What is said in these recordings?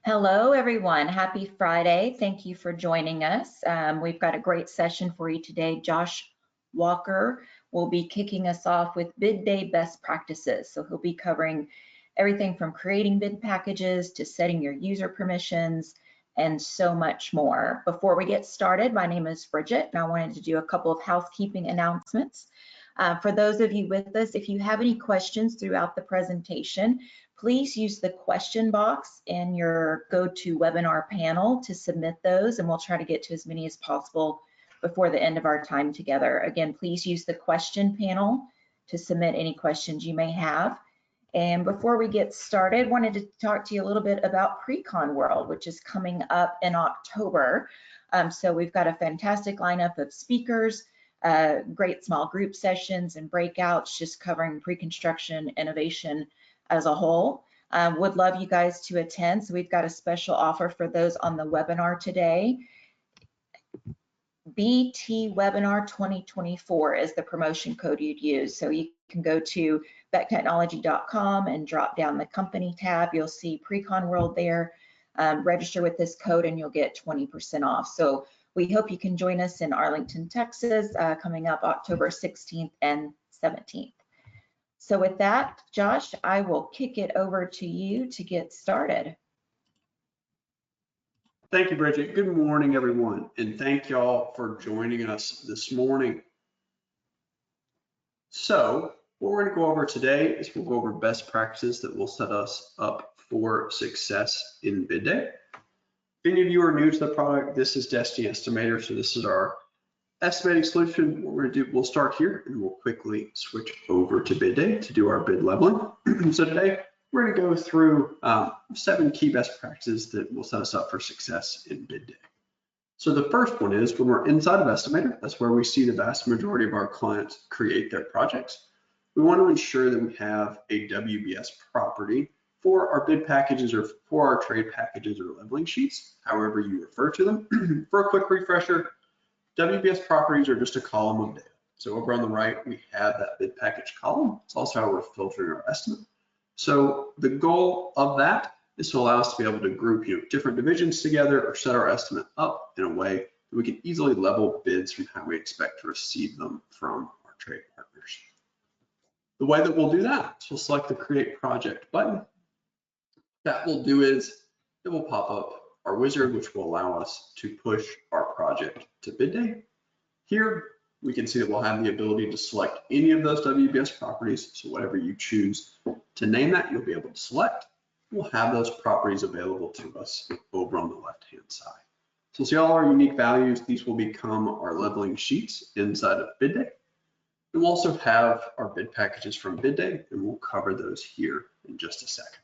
Hello, everyone. Happy Friday. Thank you for joining us. We've got a great session for you today. Josh Walker will be kicking us off with bid day best practices. So he'll be covering everything from creating bid packages to setting your user permissions and so much more. Before we get started, my name is Bridget, and I wanted to do a couple of housekeeping announcements. For those of you with us, if you have any questions throughout the presentation, please use the question box in your GoToWebinar panel to submit those, and we'll try to get to as many as possible before the end of our time together. Again, please use the question panel to submit any questions you may have. And before we get started, wanted to talk to you a little bit about Precon World, which is coming up in October. So we've got a fantastic lineup of speakers, great small group sessions and breakouts just covering pre-construction innovation as a whole. Would love you guys to attend. So we've got a special offer for those on the webinar today. BT Webinar 2024 is the promotion code you'd use. So you can go to becktechnology.com and drop down the company tab. You'll see Precon World there. Register with this code and you'll get 20% off. So we hope you can join us in Arlington, Texas, coming up October 16th and 17th. So with that, Josh, I will kick it over to you to get started. Thank you, Bridget. Good morning, everyone, and thank y'all for joining us this morning. So what we're going to go over today is we'll go over best practices that will set us up for success in bid day. If any of you are new to the product, this is Destiny Estimator. So this is our estimating solution. What we're going to do, we'll start here and we'll quickly switch over to bid day to do our bid leveling. So today we're going to go through 7 key best practices that will set us up for success in bid day. So the first one is when we're inside of Estimator, that's where we see the vast majority of our clients create their projects. We want to ensure that we have a WBS property for our bid packages or for our trade packages or leveling sheets, however you refer to them. For a quick refresher, WBS properties are just a column of data. So over on the right, we have that bid package column. It's also how we're filtering our estimate. So the goal of that is to allow us to be able to group different divisions together or set our estimate up in a way that we can easily level bids from how we expect to receive them from our trade partners. The way that we'll do that is we'll select the Create Project button. That will do is it will pop up our wizard, which will allow us to push our project to bid day. Here, we can see that we'll have the ability to select any of those WBS properties. So whatever you choose to name that, you'll be able to select. We'll have those properties available to us over on the left-hand side. So see all our unique values. These will become our leveling sheets inside of bid day. We'll also have our bid packages from bid day, and we'll cover those here in just a second.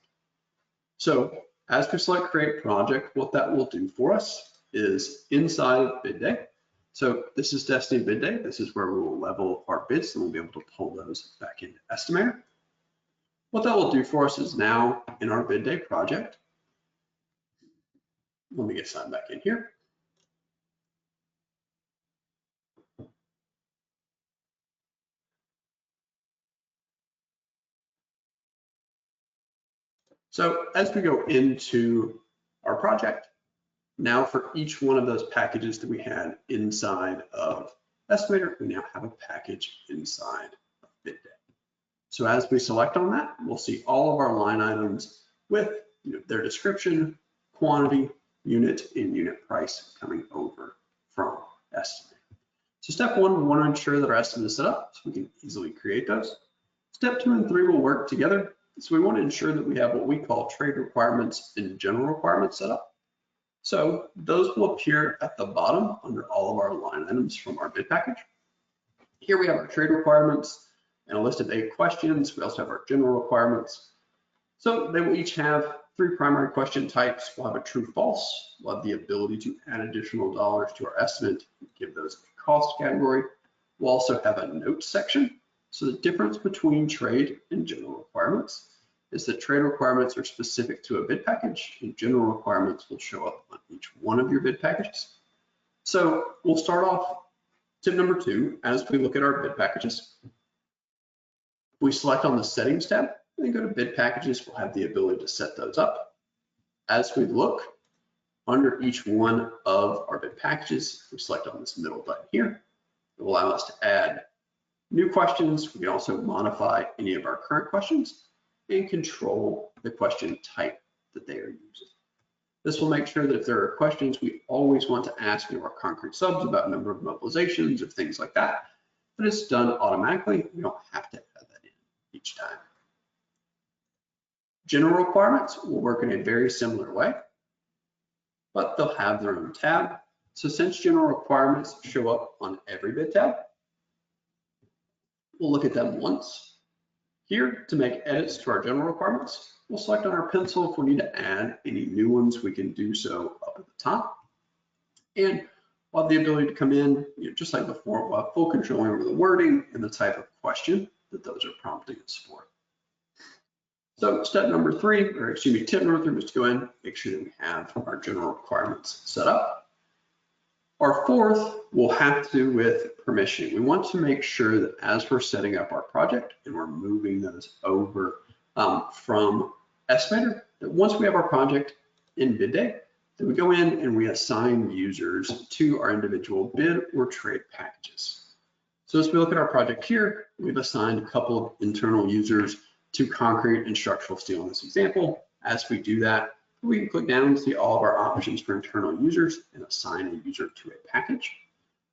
So as we select Create Project, what that will do for us is inside of bid day. So this is Destiny Bid Day. This is where we will level our bids and we'll be able to pull those back into Estimator. What that will do for us is now in our bid day project, let me get signed back in here. So as we go into our project, now for each one of those packages that we had inside of Estimator, we now have a package inside of bid day. So as we select on that, we'll see all of our line items with their description, quantity, unit, and unit price coming over from Estimator. So step 1, we want to ensure that our estimate is set up so we can easily create those. Step 2 and 3 will work together. So we want to ensure that we have what we call trade requirements and general requirements set up. So those will appear at the bottom under all of our line items from our bid package. Here we have our trade requirements and a list of 8 questions. We also have our general requirements. So they will each have 3 primary question types. We'll have a true false. We'll have the ability to add additional dollars to our estimate, give those a cost category. We'll also have a notes section. So the difference between trade and general requirements is that trade requirements are specific to a bid package and general requirements will show up on each one of your bid packages. So we'll start off tip number 2 as we look at our bid packages. We select on the settings tab and go to bid packages. We'll have the ability to set those up. As we look under each one of our bid packages, we select on this middle button here. It will allow us to add new questions. We can also modify any of our current questions and control the question type that they are using. This will make sure that if there are questions we always want to ask in our concrete subs about number of mobilizations or things like that, but it's done automatically. We don't have to add that in each time. General requirements will work in a very similar way, but they'll have their own tab. So since general requirements show up on every bid tab, we'll look at them once. Here, to make edits to our general requirements, we'll select on our pencil. If we need to add any new ones, we can do so up at the top. And we'll have the ability to come in, just like before, we'll have full control over the wording and the type of question that those are prompting us for. So tip number 3 was to go in, make sure that we have our general requirements set up. Our fourth will have to do with permissioning. We want to make sure that as we're setting up our project and we're moving those over from Estimator, that once we have our project in BidDay, that we go in and we assign users to our individual bid or trade packages. So as we look at our project here, we've assigned a couple of internal users to concrete and structural steel in this example. As we do that, we can click down and see all of our options for internal users and assign a user to a package.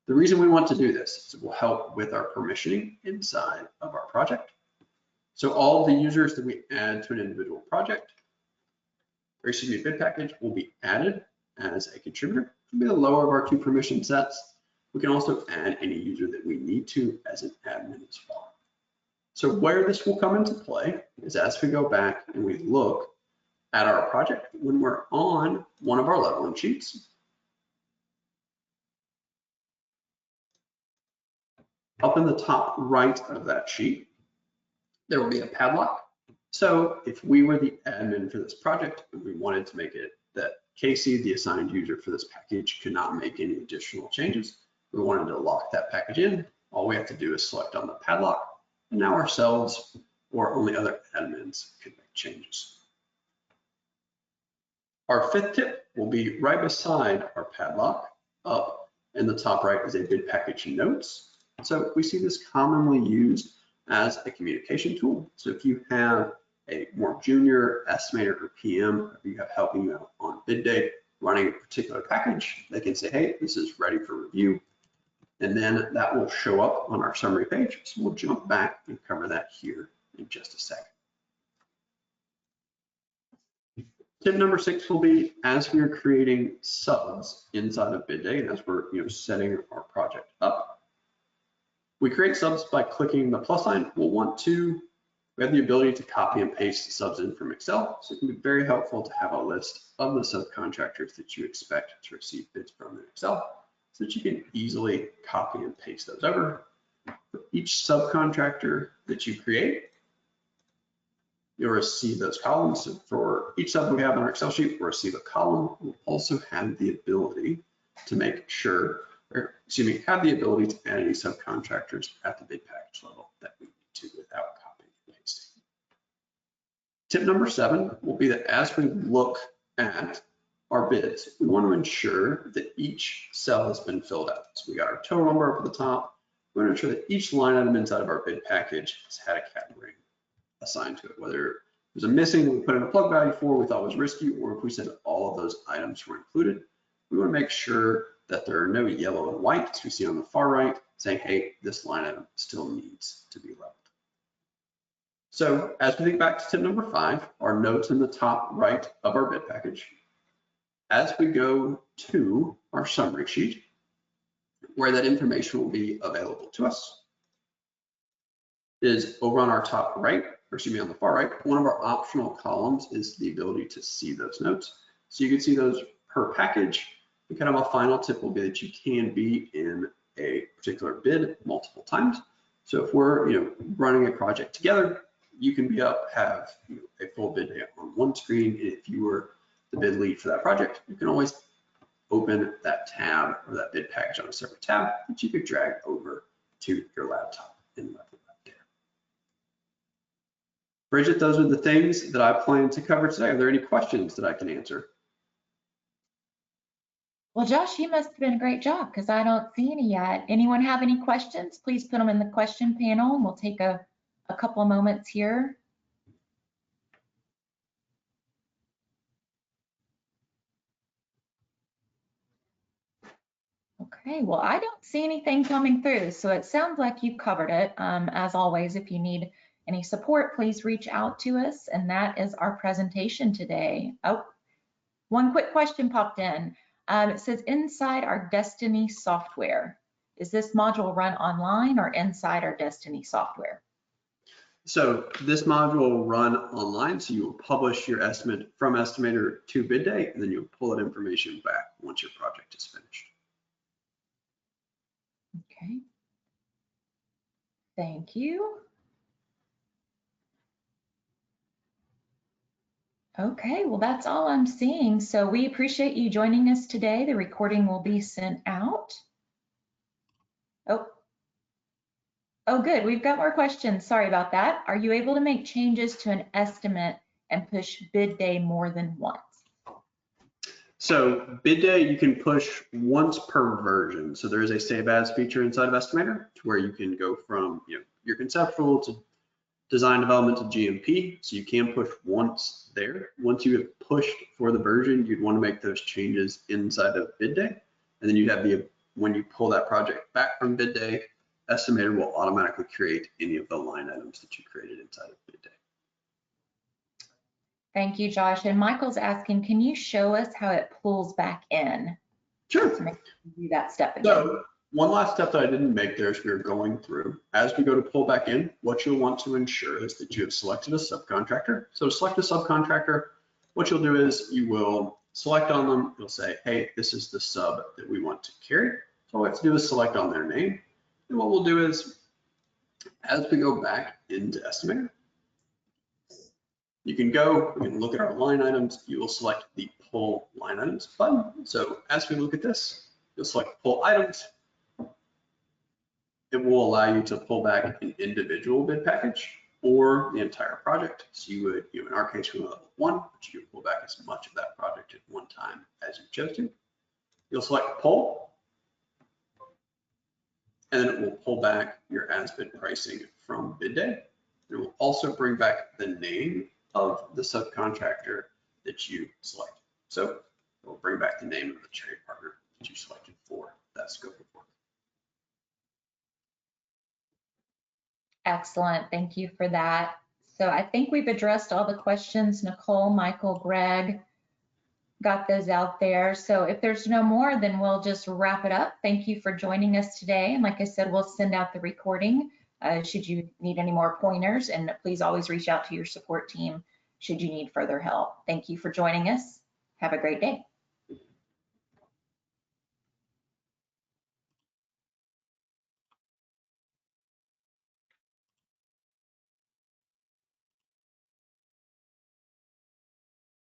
The reason we want to do this is it will help with our permissioning inside of our project. So all of the users that we add to an individual project, or bid package, will be added as a contributor. It'll be the lower of our 2 permission sets. We can also add any user that we need to as an admin as well. So where this will come into play is as we go back and we look at our project, when we're on one of our leveling sheets, up in the top right of that sheet, there will be a padlock. So if we were the admin for this project and we wanted to make it that Casey, the assigned user for this package, could not make any additional changes, we wanted to lock that package in, all we have to do is select on the padlock, and now ourselves or only other admins can make changes. Our 5th tip will be right beside our padlock. Up in the top right is a bid package notes. So we see this commonly used as a communication tool. So if you have a more junior estimator or PM, if you have helping you out on bid day running a particular package, they can say, hey, this is ready for review. And then that will show up on our summary page. So we'll jump back and cover that here in just a second. Tip number 6 will be as we are creating subs inside of BidDay and as we're setting our project up. We create subs by clicking the plus sign. We have the ability to copy and paste subs in from Excel. So it can be very helpful to have a list of the subcontractors that you expect to receive bids from in Excel so that you can easily copy and paste those over. For each subcontractor that you create, you'll receive those columns. So for each sub we have on our Excel sheet, we'll receive a column. We'll also have the ability to make sure, have the ability to add any subcontractors at the bid package level that we need to without copying and pasting. Tip number 7 will be that as we look at our bids, we want to ensure that each cell has been filled out. So we got our total number up at the top. We want to ensure that each line item inside of our bid package has had a category assigned to it, whether there's a missing that we put in a plug value for we thought was risky, or if we said all of those items were included. We want to make sure that there are no yellow and white, as we see on the far right, saying, hey, this line item still needs to be leveled. So as we think back to tip number 5, our notes in the top right of our bid package, as we go to our summary sheet, where that information will be available to us, is over on our top right, or excuse me, on the far right, one of our optional columns is the ability to see those notes. So you can see those per package. And kind of a final tip will be that you can be in a particular bid multiple times. So if we're running a project together, you can be up, have a full bid day on one screen. And if you were the bid lead for that project, you can always open that tab or that bid package on a separate tab that you could drag over to your laptop and level that there. Bridget, those are the things that I plan to cover today. Are there any questions that I can answer? Well, Josh, you must have been a great job because I don't see any yet. Anyone have any questions? Please put them in the question panel and we'll take a couple of moments here. Okay, well, I don't see anything coming through, so it sounds like you covered it. As always, if you need any support, please reach out to us. And that is our presentation today. Oh, one quick question popped in. It says inside our Destiny software. Is this module run online or inside our Destiny software? So this module will run online. So you will publish your estimate from Estimator to bid day, and then you'll pull that information back once your project is finished. Okay. Thank you. Okay, well, that's all I'm seeing. So we appreciate you joining us today. The recording will be sent out. Oh, good. We've got more questions. Sorry about that. Are you able to make changes to an estimate and push bid day more than once? So bid day, you can push once per version. So there is a save as feature inside of Estimator to where you can go from your conceptual to design development to GMP. So you can push once there. Once you have pushed for the version, you'd want to make those changes inside of bid day. And then you'd have when you pull that project back from bid day, Estimator will automatically create any of the line items that you created inside of bid day. Thank you, Josh. And Michael's asking, can you show us how it pulls back in? Sure. To make you do that step again. So one last step that I didn't make there as we were going through, as we go to pull back in, what you'll want to ensure is that you have selected a subcontractor. So to select a subcontractor, what you'll do is you will select on them. You'll say, hey, this is the sub that we want to carry. So all we have to do is select on their name. And what we'll do is, as we go back into Estimator, you can look at our line items. You will select the pull line items button. So as we look at this, you'll select pull items. It will allow you to pull back an individual bid package or the entire project. So you would, in our case, we're level 1, but you can pull back as much of that project at one time as you chose to. You'll select pull, and then it will pull back your as-bid pricing from bid day. It will also bring back the name of the subcontractor that you select. So it will bring back the name of the trade partner that you selected for that scope of work. Excellent. Thank you for that. So I think we've addressed all the questions. Nicole, Michael, Greg got those out there. So if there's no more, then we'll just wrap it up. Thank you for joining us today. And like I said, we'll send out the recording should you need any more pointers. And please always reach out to your support team should you need further help. Thank you for joining us. Have a great day.